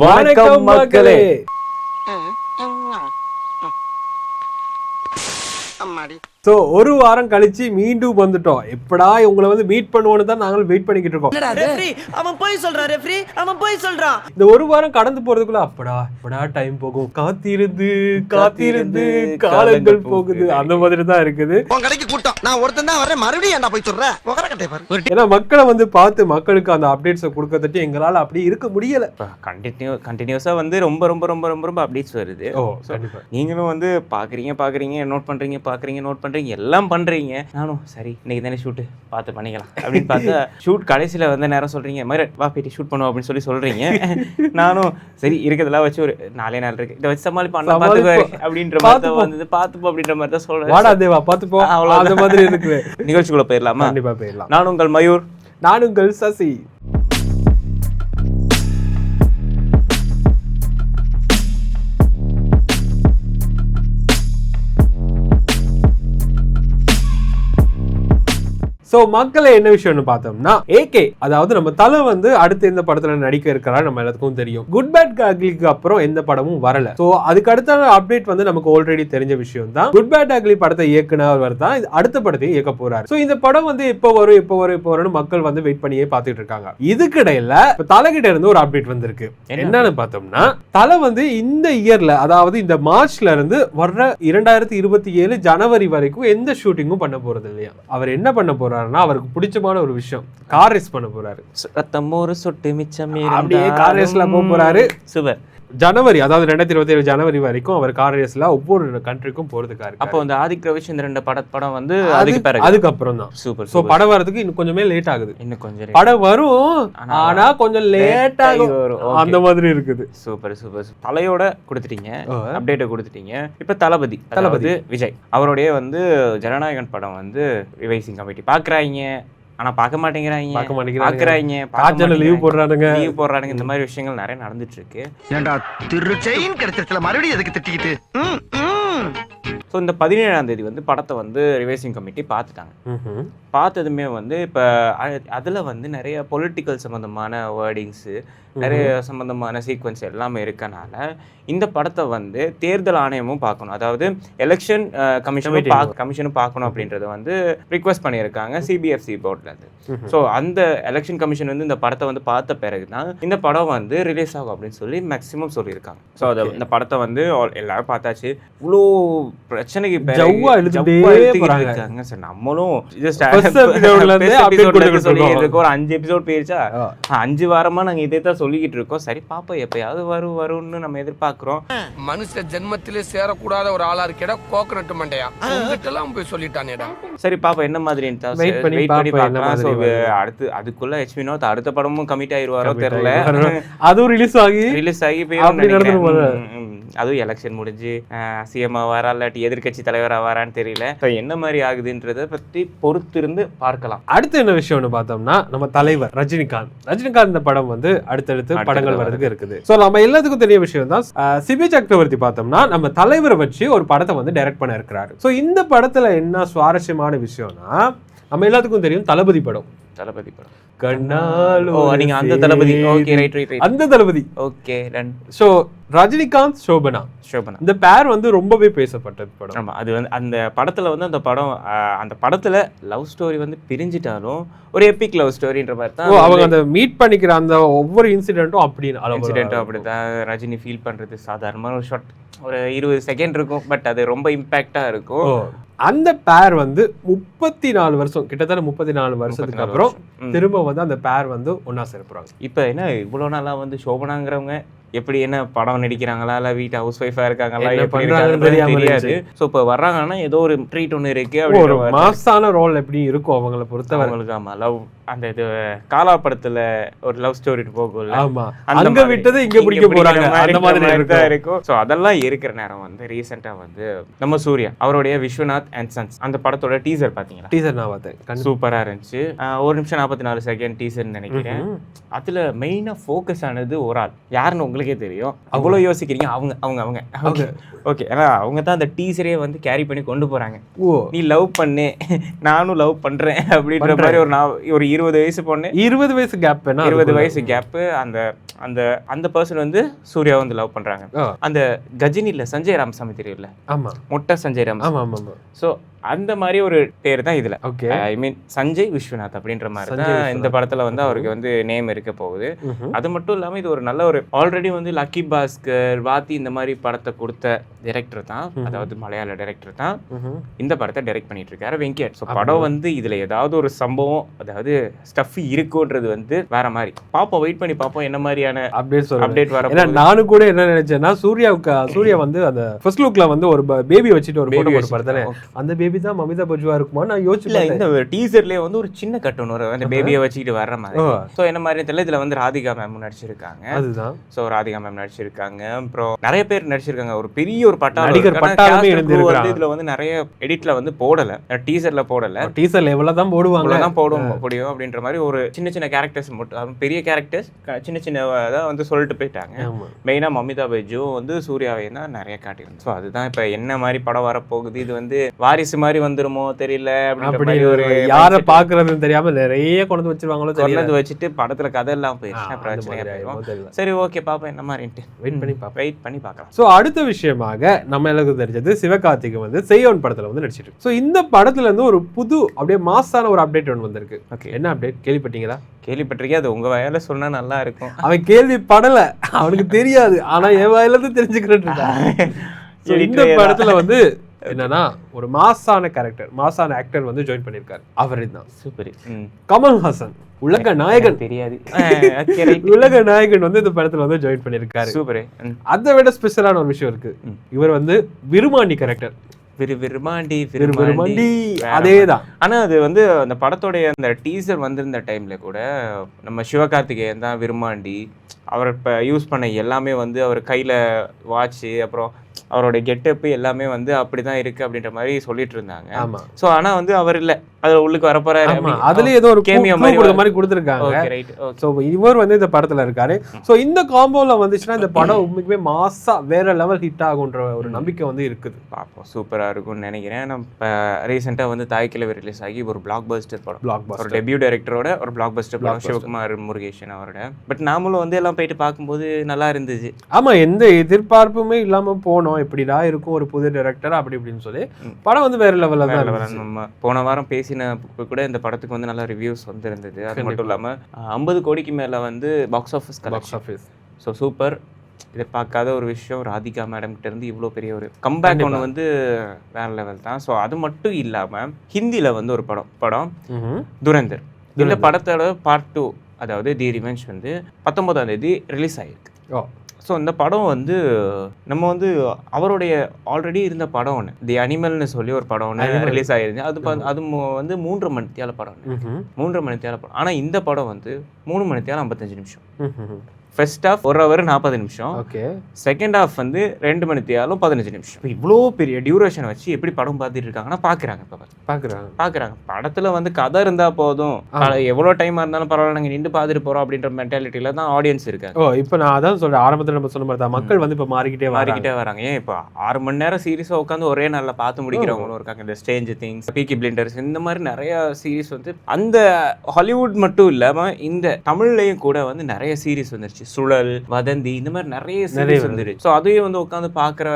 வணக்கம் மக்களே. சோ ஒரு வாரம் கழிச்சு மீண்டும் வந்துட்டோம். எப்படா உங்களை வந்து மீட் பண்ணுவோன்னு தான் நாங்களும் வெயிட் பண்ணிக்கிட்டு இருக்கோம். அவன் போய் சொல்றான் ரெஃப்ரி, அவன் போய் சொல்றான். இந்த ஒரு வாரம் கடந்து போறதுக்குள்ள அப்படா டைம் போகும், காத்திருந்து காத்திருந்து காலங்கள் போகுது, அந்த மாதிரி தான் இருக்குது. உன் கடைக்கு கூட்டம் நான் ஒருத்தன் தான் வரேன், மறுபடியும் ஏன்டா போய் சொல்ற? உகரக்கட்டை பாரு. ஏன்னா மக்களை வந்து பார்த்து மக்களுக்கு அந்த அப்டேட்ஸை கொடுக்கறதுட்டு எங்களால அப்படி இருக்க முடியல. கண்டினியூஸா வந்து ரொம்ப ரொம்ப ரொம்ப ரொம்ப ரொம்ப அப்டேட்ஸ் வருது. நீங்களும் வந்து பாக்குறீங்க நோட் பண்றீங்க, நோட் பண்றீங்க, எல்லாம் பண்றீங்க. நானும் சரி இன்னைக்கு தானே ஷூட் பார்த்து பண்ணிக்கலாம் அப்படின்னு பார்த்தா ஷூட் கடைசியில வந்து நேரம் சொல்றீங்க மாதிரி வா போயிட்டு ஷூட் பண்ணுவோம் அப்படின்னு சொல்றீங்க. நானும் சரி இருக்கிறதெல்லாம் வச்சு ஒரு 4 நாள் இருக்கு, இதை வச்சு சமாளிப்பான் அப்படின்ற மாதிரி வந்து பார்த்துப்போம் அப்படின்ற மாதிரி தான் சொல்றேன். வாடா தேவா பார்த்துப்போம், அந்த மாதிரி இருக்கு. நிகழ்ச்சிக்குள்ள போயிடலாமா? கண்டிப்பா போயிடலாம். நான் உங்கள் மயூர். நான் உங்கள் சசி. ஸோ மக்களை என்ன விஷயம்னு பார்த்தோம்னா ஏகே, அதாவது நம்ம தலை வந்து அடுத்து எந்த படத்துல நடிக்க இருக்கிறார் நம்ம எல்லாத்துக்கும் தெரியும். குட் பேட் அக்லிக்கு அப்புறம் எந்த படமும் வரல. ஸோ அதுக்கு அடுத்த அப்டேட் வந்து நமக்கு ஆல்ரெடி தெரிஞ்ச விஷயம் தான். குட் பேட் அக்லி படத்தை இயக்குனவர் தான் அடுத்த படத்தையும் இயக்க போறாரு. ஸோ இந்த படம் வந்து எப்போ வரும்னு மக்கள் வந்து வெயிட் பண்ணியே பார்த்துட்டு இருக்காங்க. இதுக்கிடையில தலைகிட்ட இருந்து ஒரு அப்டேட் வந்திருக்கு. என்னன்னு பார்த்தோம்னா தலை வந்து இந்த இயர்ல, அதாவது இந்த மார்ச்ல இருந்து வர்ற 2027 ஜனவரி வரைக்கும் எந்த ஷூட்டிங்கும் பண்ண போறது இல்லையா. அவர் என்ன பண்ண போறாரு, அவருக்கு பிடிச்சமான ஒரு விஷயம், கார் ரேஸ் பண்ண போறாரு. ரத்தம் ஒரு சொட்டு மிச்சம் அப்படியே கார் ரேஸ்ல போறாரு. சூப்பர். ஜனவரி, அதாவது 2027 ஜனவரி வரைக்கும் அவர் கார் ரேஸ்ல ஒவ்வொரு கண்ட்ரிக்கும் போறதுக்காரு. அப்போ அந்த ஆதிக் ரவிஷ் இந்த 2 படம் வந்து அதுக்கப்புறம் தான். சூப்பர். சோ படம் வரதுக்கு இன்னும் கொஞ்சமே லேட் ஆகுது. இன்னும் கொஞ்சம் படம் வரும், ஆனா கொஞ்சம் லேட் ஆகும், அந்த மாதிரி இருக்குது. சூப்பர். தலையோட கொடுத்துட்டீங்க, அப்டேட் கொடுத்துட்டீங்க. இப்ப தளபதி விஜய் அவருடைய வந்து ஜனநாயகன் படம் வந்து ரிவைசிங் கமிட்டி பாக்குறாங்க, ஆனா பார்க்க மாட்டேங்கிறாங்க. லீவ் போடுறானுங்க. இந்த மாதிரி விஷயங்கள் நிறைய நடந்துட்டு இருக்கு. ஏண்டா திருச்செயின் கிடைச்சதுல மறுபடியும் எதுக்கு திட்டிக்கிட்டு? ஸோ இந்த 17ஆம் தேதி வந்து படத்தை வந்து ரிவைசிங் கமிட்டி பார்த்துட்டாங்க. பார்த்ததுமே வந்து இப்போ அதில் வந்து நிறைய பொலிட்டிக்கல் சம்மந்தமான வேர்டிங்ஸு, நிறைய சம்மந்தமான சீக்வன்ஸ் எல்லாமே இருக்கனால இந்த படத்தை வந்து தேர்தல் ஆணையமும் பார்க்கணும், அதாவது எலெக்ஷன் கமிஷனும் பார்க்கணும் அப்படின்றத வந்து ரிக்வெஸ்ட் பண்ணியிருக்காங்க சிபிஎஃப்சி போர்டில் இருந்து. ஸோ அந்த எலெக்ஷன் கமிஷன் வந்து இந்த படத்தை வந்து பார்த்த பிறகு தான் இந்த படம் வந்து ரிலீஸ் ஆகும் அப்படின்னு சொல்லி மேக்ஸிமம் சொல்லியிருக்காங்க. ஸோ அதை இந்த படத்தை வந்து எல்லாரும் பார்த்தாச்சு. இவ்வளோ பிரச்சனைக்கு இருக்காங்க. சார் நம்மளும் ஒரு 5 எபிசோட் போயிருச்சா, 5 வாரமா நாங்க இதே தான் சொல்லிக்கிட்டு இருக்கோம். சரி பாப்பா எப்பயாவது வரும்னு நம்ம எதிர்பார்க்கிறோம். மனுஷ ஜென்மத்திலே சேரக்கூடாத ஒரு ஆளா இருக்கேடா கோகனட் மண்டையா, உங்ககிட்டலாம் போய் சொல்லிட்டானேடா. சரி பாப்பா என்ன மாதிரி அடுத்து அதுக்குள்ள ஹெச்பி வினோத் அடுத்த படமும் கமிட் ஆயிருவாரோ தெரியல. அதுவும் ரிலீஸ் ஆகி அதுவும் எலெக்ஷன் முடிஞ்சு சிஎம் ஆவாரா இல்லாட்டி எதிர்கட்சி தலைவர் ஆவாரான்னு தெரியல. என்ன மாதிரி ஆகுதுன்றத பத்தி பொறுத்திருந்து பார்க்கலாம். அடுத்து என்ன விஷயம்னு பார்த்தோம்னா நம்ம தலைவர் ரஜினிகாந்த் இந்த படம் வந்து அடுத்தடுத்து படங்கள் வரதுக்கு இருக்குது. சோ நம்ம எல்லாத்துக்கும் தெரிய விஷயம் தான். சிபி சக்கரவர்த்தி பார்த்தோம்னா நம்ம தலைவரை வச்சு ஒரு படத்தை வந்து டைரக்ட் பண்ண இருக்கிறாரு. சோ இந்த படத்துல என்ன சுவாரஸ்யமான விஷயம்னா நம்ம எல்லாத்துக்கும் தெரியும் தளபதி படம் கண்ணாலோ, நீங்க அந்த தளபதி. ஓகே ரைட் அந்த Thalapathi. Okay done. So Rajinikanth Shobana இந்த பேர் வந்து ரொம்பவே பேசப்பட்டது படம். ஆமா, அது வந்து அந்த படத்துல வந்து அந்த படத்துல லவ் ஸ்டோரி வந்து பிரிஞ்சிட்டாலும் ஒரு எபிக் லவ் ஸ்டோரின்ற மாதிரி தான் அவங்க அந்த மீட் பண்ணிக்கிற அந்த ஒவ்வொரு இன்சிடென்ட்டும் அப்படிதான் ரஜினி ஃபீல் பண்றது. சாதாரணமான ஒரு ஷாட், ஒரு 20 செகண்ட் இருக்கும், பட் அது ரொம்ப இம்பாக்டா இருக்கும். அந்த பேர் வந்து 34 வருஷம், கிட்டத்தட்ட 34 வருஷத்துக்கு அப்புறம் திரும்ப வந்து அந்த பேர் வந்து ஒன்னா சேர்ப்புறாங்க. இப்ப என்ன இவ்வளவு நாளா வந்து சோபனாங்கிறவங்க எப்படி என்ன படம் நடிக்கிறாங்களா இல்ல வீட்டு ஹவுஸ் ஒய்ஃபா இருக்காங்களா தெரியாது. சோ இப்ப வர்றாங்கன்னா ஏதோ ஒரு ட்ரீட் ஒண்ணு இருக்கு, ஒரு மாசான ரோல் எப்படி இருக்கும் அவங்களை பொறுத்தவங்களுக்கு. ஆமா, லவ் அந்த இது காலா படத்துல ஒரு லவ் ஸ்டோரி போகும்ல, அங்க விட்டது இங்க பிடிக்க போறாங்க அந்த மாதிரி இருக்கும். சோ அதெல்லாம் இருக்கிற நேரம் வந்து ரீசெண்டா வந்து நம்ம சூர்யா அவருடைய விஸ்வநாத் அண்ட் சன்ஸ் அந்த படத்தோட டீசர் பாத்தீங்களா? டீசர் நான் பார்த்தேன், சூப்பரா இருந்துச்சு. 1 நிமிஷம் 44 செகண்ட் டீசர் நினைக்கிறேன். அதுல மெயினா ஃபோக்கஸ் ஆனது ஒரு ஆள், யாருன்னு உங்களுக்கு உங்களுக்கே தெரியும். அவ்வளோ யோசிக்கிறீங்க. அவங்க அவங்க அவங்க ஓகே ஓகே, ஏன்னா அவங்க தான் அந்த டீசரே வந்து கேரி பண்ணி கொண்டு போறாங்க. ஓ, நீ லவ் பண்ணு, நானும் லவ் பண்றேன் அப்படின்ற மாதிரி ஒரு 20 வயசு பொண்ணு, 20 வயசு கேப், 20 வயசு கேப், அந்த அந்த அந்த பர்சன் வந்து சூர்யா வந்து லவ் பண்றாங்க. அந்த கஜினி இல்ல, சஞ்சய் ராமசாமி தெரியும்ல, ஆமா மொட்டை சஞ்சய் ராமசாமி. ஆமா ஆமா. ஸோ அந்த மாதிரி ஒரு பேர் தான் இதுல. ஓகே, ஐ மீன் சஞ்சய் விஸ்வநாத் அப்படின்ற மாதிரி தான் இந்த படத்துல வந்து அவருக்கு வந்து நேம் இருக்க போகுது. அது மட்டும் இல்லாம இது ஒரு நல்ல ஒரு ஆல்ரெடி வந்து லக்கி பாஸ்கர், வாத்தி இந்த மாதிரி படத்தை கொடுத்த டைரக்டர் தான், அதாவது மலையாள டைரக்டர் தான் இந்த படத்தை டைரக்ட் பண்ணிட்டு இருக்காரு வெங்கட். ஸோ படம் வந்து இதுல ஏதாவது ஒரு சம்பவம், அதாவது ஸ்டஃப் இருக்குன்றது வந்து வேற மாதிரி பாப்போம், வெயிட் பண்ணி பாப்போம் என்ன மாதிரியான அப்டேட் வர. ஏன்னா நானும் கூட என்ன நினைச்சேன்னா, சூர்யா வந்து அந்த ஃபர்ஸ்ட் லுக்ல வந்து ஒரு பேபி வச்சுட்டு ஒரு போட்டோ போட்டு தானே, அந்த பேபி தான் மமிதா பஜ்வா இருக்குமா நான் யோசிச்சல. இந்த டீசர்லயே வந்து ஒரு சின்ன கட்டணும் வரும் அந்த பேபியை வச்சுக்கிட்டு வர்ற மாதிரி. ஸோ என்ன மாதிரி தெரியல, இதுல வந்து ராதிகா மேம் நடிச்சிருக்காங்க. அதுதான், ஸோ ராதிகா மேம் நடிச்சிருக்காங்க. அப்புறம் நிறைய பேர் நடிச்சிருக்காங்க. ஒரு பெரிய ஒரு நடிகர் பட்டாளமே இருந்திருக்காங்க. இதுல வந்து நிறைய எடிட்ல வந்து போடல, டீசர்ல போடல, டீசர்ல எவ்வளவு தான் போடுவாங்க, தான் போட முடியும் அப்படின்ற மாதிரி ஒரு சின்ன சின்ன கேரக்டர்ஸ் மட்டும், பெரிய கேரக்டர்ஸ் சின்ன சின்னதா வந்து சொல்லிட்டு போயிட்டாங்க. மெயினா மமிதா பைஜு வந்து சூர்யாவை தான் நிறைய காட்டியிருந்தாங்க. ஸோ அதுதான் இப்ப என்ன மாதிரி படம் வரப்போகுது, இது வந்து வாரிசு மாதிரி வந்துருமோ தெரியல அப்படி ஒரு யாரை பாக்குறதுன்னு தெரியாம நிறைய கொண்டு வச்சிருவாங்களோ, கொண்டு வச்சுட்டு படத்துல கதை எல்லாம் போயிடுச்சு, பிரச்சனையா போயிடும். சரி ஓகே பாப்போம் என்ன மாதிரிட்டு வெயிட் பண்ணி பார்க்கலாம். ஸோ அடுத்த விஷயமாக நம்ம எல்லாருக்கும் தெரிஞ்சது சிவகார்த்திகேயன் வந்து செய்யோன் படத்துல வந்து நடிச்சிட்டு. ஸோ இந்த படத்துல இருந்து ஒரு புது அப்படியே மாசான ஒரு அப்டேட் ஒன்று வந்திருக்கு. ஓகே, என்ன அப்டேட் கேள்விப்பட்டீங்களா? கேள்விப்பட்டிருக்கேன், அது உங்க வாயால சொன்னா நல்லா இருக்கும். அவன் கேள்விப்படல, அவனுக்கு தெரியாது, ஆனா என் வாயில இருந்து தெரிஞ்சுக்கிறேன். இந்த படத்துல வந்து என்னன்னா ஒரு மாசான கேரக்டர், மாசான ஆக்டர் வந்து ஜாயின் பண்ணிருக்காரு. அவரே தான் சூப்பர் கமல்ஹாசன், உலக நாயகன். தெரியாது, உலக நாயகன் வந்து இந்த படத்துல வந்து ஜாயின் பண்ணிருக்காரு. சூப்பர். அதை விட ஸ்பெஷலான ஒரு விஷயம் இருக்கு, இவர் வந்து விருமாண்டி கேரக்டர். அதேதான். ஆனா அது வந்து அந்த படத்தோடைய அந்த டீசர் வந்திருந்த டைம்ல கூட நம்ம சிவகார்த்திகேயன் தான் விருமாண்டி. அவர் இப்ப யூஸ் பண்ண எல்லாமே வந்து அவர் கையில வாட்ச், அப்புறம் அவரோட கெட்டப் எல்லாமே வந்து அப்படிதான் இருக்கு அப்படின்ற மாதிரி சொல்லிட்டு இருந்தாங்க. சோ ஆனா வந்து அவர் இல்ல, அதுல உள்ளுக்கு வரப்போறாரு, அதுல ஏதோ ஒரு கேமியோ மாதிரி கொடுத்திருக்காங்க. சோ இவர் வந்து இந்த படத்துல இருக்காரு. சோ இந்த காம்போல வந்துச்சுன்னா இந்த படம் உண்மைக்குமே மாசா வேற லெவல் ஹிட் ஆகுன்ற ஒரு நம்பிக்கை வந்து இருக்குது. பாப்போம், சூப்பரா இருக்கும்னு நினைக்கிறேன். நம்ம ரீசெண்டா வந்து தாய்க்கிழமை ரிலீஸ் ஆகி ஒரு பிளாக் பஸ்டர் படம், ஒரு டெபியூ டைரக்டரோட ஒரு பிளாக் பஸ்டர் படம், சிவகுமார் முருகேசன் அவரோட. பட் நாமளும் வந்து எல்லாம் போயிட்டு பார்க்கும்போது நல்லா இருந்துச்சு. ஆமா, எந்த எதிர்பார்ப்புமே இல்லாம போனோம், எப்படிடா இருக்கும் ஒரு புது டைரக்டர் அப்படி இப்படின்னு சொல்லி. படம் வந்து வேற லெவல்ல தான். நம்ம போன வாரம் பேசின கூட இந்த படத்துக்கு வந்து நல்ல ரிவ்யூஸ் வந்து இருந்தது. அது மட்டும் இல்லாம 50 கோடிக்கு மேல வந்து பாக்ஸ் ஆஃபீஸ். So super. இதை பார்க்காத ஒரு விஷயம், ராதிகா மேடம் கிட்ட இருந்து இவ்வளோ பெரிய ஒரு கம்பேக் ஒன்று வந்து வேற லெவல் தான். ஸோ அது மட்டும் இல்லாம ஹிந்தியில வந்து ஒரு படம் துரந்தர். இந்த படத்தோட பார்ட் 2, அதாவது தி ரிவெஞ்ச் வந்து 19ஆம் தேதி ரிலீஸ் ஆயிருக்கு. ஸோ இந்த படம் வந்து நம்ம வந்து அவருடைய ஆல்ரெடி இருந்த படம் ஒன்று, தி அனிமல்னு சொல்லி ஒரு படம் ஒன்று ரிலீஸ் ஆகிருந்துச்சு. அது வந்து 3.5 மணித்தியால படம், 3.5 மணித்தியால படம். ஆனால் இந்த படம் வந்து 3 மணித்தியால 55 நிமிஷம். ஃபர்ஸ்ட் ஹாஃப் 1 hour 40 நிமிஷம். ஓகே, செகண்ட் ஹாஃப் வந்து 2 மணித்தியாலும் 15 நிமிஷம். இவ்வளோ பெரிய டியூரேஷன் வச்சு எப்படி படம் பார்த்துட்டு இருக்காங்கன்னா பார்க்குறாங்க. படத்துல வந்து கதை இருந்தா போதும், எவ்வளோ டைமா இருந்தாலும் பரவாயில்ல, நாங்கள் நின்று பார்த்துட்டு போறோம் அப்படின்ற மென்டாலிட்டியில தான் ஆடியன்ஸ் இருக்காங்க. இப்போ நான் அதான் சொல்றேன், ஆரம்பத்தில் நம்ம சொன்ன மாதிரி மக்கள் வந்து இப்போ மாறிக்கிட்டே வராங்க. ஏன் இப்போ 6 மணி நேரம் சீரிஸா உட்காந்து ஒரே நாளில் பார்த்து முடிக்கிறவங்களும் இருக்காங்க. இந்த ஸ்ட்ரேஞ்சர் திங்ஸ், பீக்கி பிளிண்டர்ஸ், இந்த மாதிரி நிறைய சீரிஸ் வந்து அந்த ஹாலிவுட் மட்டும் இல்லாம இந்த தமிழ்லையும் கூட வந்து நிறைய சீரிஸ் வந்துருச்சு. சுழல், வதந்தி, இந்த மாதிரி நிறைய சீரிஸ் வந்துருச்சு. ஸோ அதையும் வந்து உட்காந்து பார்க்குற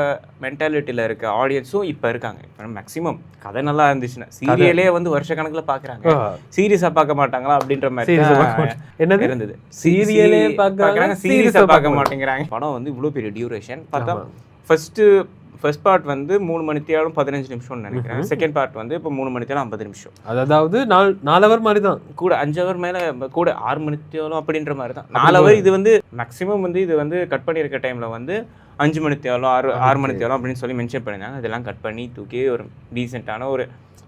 மென்டாலிட்டியில இருக்க ஆடியன்ஸும் இப்போ இருக்காங்க. மேக்ஸிமம் கதை நல்லா இருந்துச்சுன்னா சீரியலே வந்து வருஷ கணக்குல பாக்குறாங்க, சீரியஸா பார்க்க மாட்டாங்களா அப்படின்ற மாதிரி என்ன இருந்தது. சீரியலே பார்க்கறாங்க, சீரியஸா பார்க்க மாட்டேங்கிறாங்க. படம் வந்து இவ்வளவு பெரிய டியூரேஷன் பார்த்தா ஃபர்ஸ்ட் பார்ட் வந்து 3 மணித்தியாலும் 15 நிமிஷம்னு நினைக்கிறேன். செகண்ட் பார்ட் வந்து இப்போ 3 மணித்தியாலும் 50 நிமிஷம். அதாவது 4 ஹவர் மாதிரி தான், கூட 5 ஹவர் மேல, கூட 6 மணித்தியாலும் அப்படின்ற மாதிரி தான். 4 ஹவர் இது வந்து மேக்ஸிமம் வந்து இது வந்து கட் பண்ணியிருக்க டைம்ல வந்து 5 மணித்தியாலும் 6 மணித்தியாலும் அப்படின்னு சொல்லி மென்ஷன் பண்ணியிருந்தாங்க. அதெல்லாம் கட் பண்ணி தூக்கி ஒரு டீசெண்டான ஒரு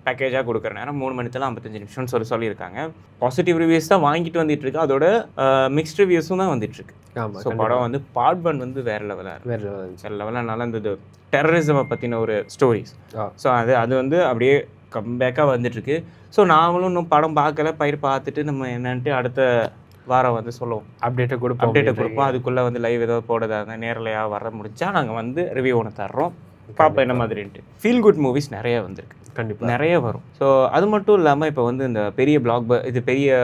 பேக்கேஜாக கொடுக்குற நேரம் 3 மணித்தெல்லாம் 55 நிமிஷம்னு சொல்லியிருக்காங்க. பாசிட்டிவ் ரிவ்யூஸ் தான் வாங்கிட்டு வந்துட்டு இருக்கு, அதோட மிக்ஸ்ட் ரிவ்யூஸும் தான் வந்துட்டு இருக்கு. ஸோ படம் வந்து பார்ட் 1 வந்து வேற லெவலாக நல்லா இருந்தது. டெரரிசமை பற்றின ஒரு ஸ்டோரிஸ். ஸோ அது வந்து அப்படியே கம்பேக்காக வந்துட்டு இருக்கு. ஸோ நாமளும் இன்னும் படம் பார்க்கல, பார்த்துட்டு நம்ம என்னன்ட்டு அடுத்த வாரம் வந்து சொல்லுவோம், அப்டேட்டை கொடுப்போம். கொடுப்போம். அதுக்குள்ளே வந்து லைவ் ஏதாவது போடுறதா இருந்தால் நேரலையாக வர முடிஞ்சா நாங்கள் வந்து ரிவ்யூ ஒன்று தர்றோம், பார்ப்போம் என்ன மாதிரின்ட்டு. ஃபீல் குட் மூவிஸ் நிறைய வந்திருக்கு, கண்டிப்பாக நிறைய வரும். ஸோ அது மட்டும் இல்லாமல் இப்போ வந்து இந்த பெரிய பெரிய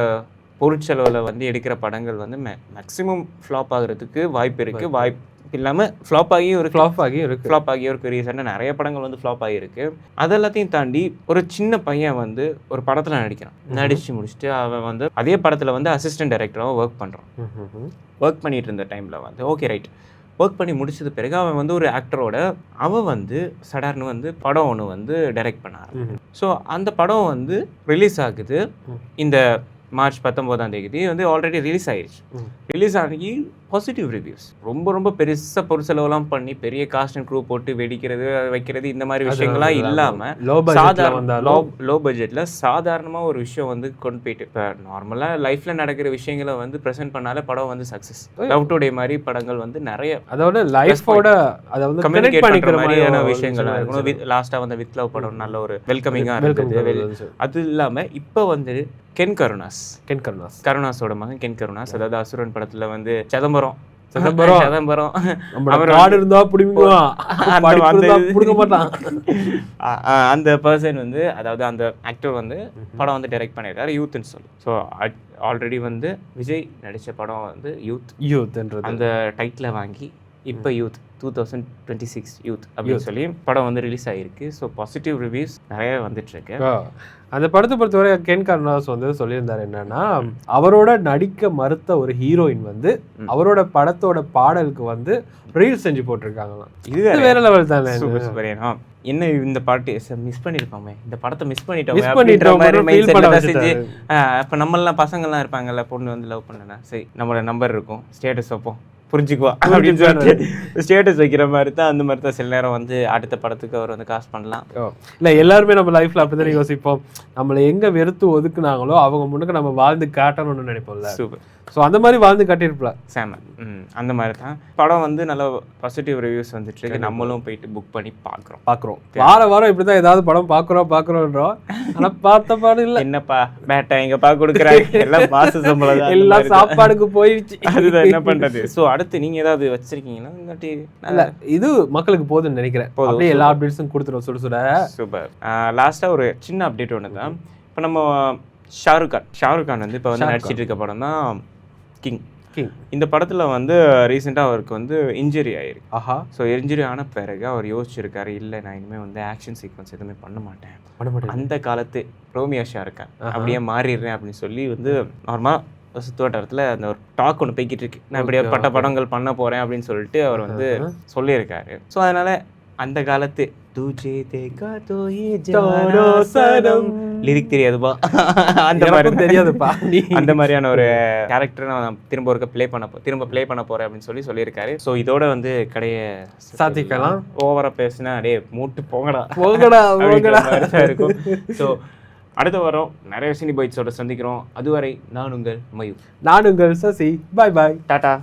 பொருட்செலவில் வந்து எடுக்கிற படங்கள் வந்து மேக்ஸிமம் ஃப்ளாப் ஆகுறதுக்கு வாய்ப்பு இருக்குது. வாய்ப்பு இல்லாமல் ஃப்ளாப் ஆகியும் இருக்கு. ரீசெண்டாக நிறைய படங்கள் வந்து ஃப்ளாப் ஆகியிருக்கு. அதெல்லாத்தையும் தாண்டி ஒரு சின்ன பையன் வந்து ஒரு படத்தில் நடித்து முடிச்சுட்டு அவன் வந்து அதே படத்தில் வந்து அசிஸ்டன்ட் டைரக்டராக ஒர்க் பண்ணுறான். ஒர்க் பண்ணிட்டு இருந்த டைமில் வந்து ஓகே ரைட், ஒர்க் பண்ணி முடிச்சது பிறகு அவன் வந்து ஒரு ஆக்டரோட அவன் வந்து சடார்னு வந்து படம் ஒன்று வந்து டைரக்ட் பண்ணார். ஸோ அந்த படம் வந்து ரிலீஸ் ஆகுது இந்த மார்ச் 19 வந்து ஆல்ரெடி ரிலீஸ் ஆயிடுச்சு. ரிலீஸ் ஆகி பாசிட்டிவ் ரிவ்யூஸ், ரொம்ப ரொம்ப பெருசாக பொருட்செலவுலாம் பண்ணி பெரிய காஸ்ட் அண்ட் க்ரூ போட்டு வெடிக்கிறது வைக்கிறது இந்த மாதிரி விஷயங்கள்லாம் இல்லாமல் சாதாரண லோ பட்ஜெட்டில் சாதாரணமாக ஒரு விஷயம் வந்து கொண்டு போயிட்டு இப்போ நார்மலாக லைஃப்பில் நடக்கிற விஷயங்களை வந்து ப்ரெசென்ட் பண்ணாலே படம் வந்து சக்ஸஸ். லவ் டுடே மாதிரி படங்கள் வந்து நிறைய அதோட லைஃபோட கம்யூனிகேட் பண்ணுற மாதிரியான விஷயங்கள்லாம் இருக்கணும். லாஸ்ட்டாக வந்து வித் லவ் படம் நல்ல ஒரு வெல்கமிங்காக இருந்தது. அது இல்லாமல் இப்போ வந்து கருணாஸோட மகன் கென் கருணாஸ், அதாவது அசுரன் படத்துல வந்து சிதம்பரம் அந்த பர்சன் வந்து, அதாவது அந்த ஆக்டர் வந்து படம் வந்து டைரக்ட் பண்ணியிருக்காரு யூத்ன்னு சொல்லி. ஸோ ஆல்ரெடி வந்து விஜய் நடிச்ச படம் வந்து யூத் அந்த டைட்டிலை வாங்கி இப்போ யூத் 2026 யூத் அப்படின்னு சொல்லி படம் வந்து ரிலீஸ் ஆகிருக்கு. ஸோ பாசிட்டிவ் ரிவ்யூஸ் நிறைய வந்துட்டு இருக்கு. அந்த படத்தை பொறுத்தவரை கென் கருணாஸ் வந்து சொல்லியிருந்தார் என்னன்னா, அவரோட நடிக்க மறுத்த ஒரு ஹீரோயின் வந்து அவரோட படத்தோட பாடலுக்கு வந்து ரீல்ஸ் செஞ்சு போட்டிருக்காங்களாம். இது வேற லெவல் தானே. என்ன இந்த பாட்டு மிஸ் பண்ணிருப்போமே, இந்த படத்தை மிஸ் பண்ணிட்டோம் செஞ்சு. இப்போ நம்மளாம் பசங்கள்லாம் இருப்பாங்கல்ல, பொண்ணு வந்து லவ் பண்ணனா சரி நம்மளோட நம்பர் இருக்கும், ஸ்டேட்டஸ் வைப்போம், புரிஞ்சுக்குவா அப்படின்னு சொல்லிட்டு ஸ்டேட்டஸ் வைக்கிற மாதிரி தான். அந்த மாதிரி தான் சில நேரம் வந்து அடுத்த படத்துக்கு அவர் வந்து காசு பண்ணலாம். இல்லை எல்லாருமே நம்ம லைஃப்ல அப்படிதான் யோசிப்போம். நம்மளை எங்க வெறுத்து ஒதுக்குனாங்களோ அவங்க முன்னுக்கு நம்ம வாழ்ந்து காட்டணும்னு நினைப்போம்ல. சூப்பர். ஸோ அந்த மாதிரி வாழ்ந்து காட்டியிருப்பலாம் சேம. அந்த மாதிரி தான் படம் வந்து நல்ல பாசிட்டிவ் ரிவ்யூஸ் வந்துட்டு இருக்கு. நம்மளும் போயிட்டு புக் பண்ணி பார்க்குறோம். வாரம் இப்படி தான் ஏதாவது படம் பார்க்குறோன்றோம். ஆனால் பார்த்த பாடம் இல்லை. என்னப்பா பேட்டா எங்கப்பா கொடுக்குறாங்க, எல்லாம் மாச சம்பளம், எல்லாம் சாப்பாடுக்கு போயிடுச்சு. அதுதான் என்ன பண்றது. ஸோ அடுத்து நீங்க ஏதாவது வச்சிருக்கீங்கன்னா இல்ல இது மக்களுக்கு போதுன்னு நினைக்கிறேன். அப்படியே எல்லா அப்டேட்ஸும் கொடுத்துரும் சுட. சூப்பர். லாஸ்டா ஒரு சின்ன அப்டேட் ஒன்று தான். இப்போ நம்ம ஷாருக் கான் வந்து இப்போ வந்து நடிச்சிட்டு இருக்க படம் தான் கிங். இந்த படத்தில் வந்து ரீசெண்டாக அவருக்கு வந்து இன்ஜுரி ஆயிருக்கு. ஸோ இன்ஜுரி ஆன பிறகு அவர் யோசிச்சிருக்காரு, இல்லை நான் இனிமேல் வந்து ஆக்ஷன் சீக்வன்ஸ் எதுவுமே பண்ண மாட்டேன், அந்த காலத்து ரோமியோ ஷாருக்கான் அப்படியே மாறிடுறேன் அப்படின்னு சொல்லி வந்து நார்மலாக சுற்றுவட்டாரத்தில் அந்த ஒரு டாக் ஒன்று போய்கிட்டு இருக்கு. நான் இப்படியே பட்ட படங்கள் பண்ண போகிறேன் அப்படின்னு சொல்லிட்டு அவர் வந்து சொல்லியிருக்காரு. ஸோ அதனால் அந்த காலத்து தூஜே தேகா தோயே ஜானோ சனம் லிரிக் தெரியாதுப்பா, அந்த மாதிரி தெரியாதுப்பா, அந்த மாதிரியான ஒரு கேரக்டர் நான் திரும்ப ப்ளே பண்ண போறேன் அப்படின்னு சொல்லியிருக்காரு. ஸோ இதோட வந்து கடையை சாத்திக்கலாம். ஓவரா பேசினா அடே மூட்டு போங்கடா இருக்கும். ஸோ அடுத்த வாரம் நிறைய சினி பைட்ஸோட சந்திக்கிறோம். அதுவரை நான் உங்கள் மயூர், நான் உங்கள் சசி. பாய் பாய், டாடா.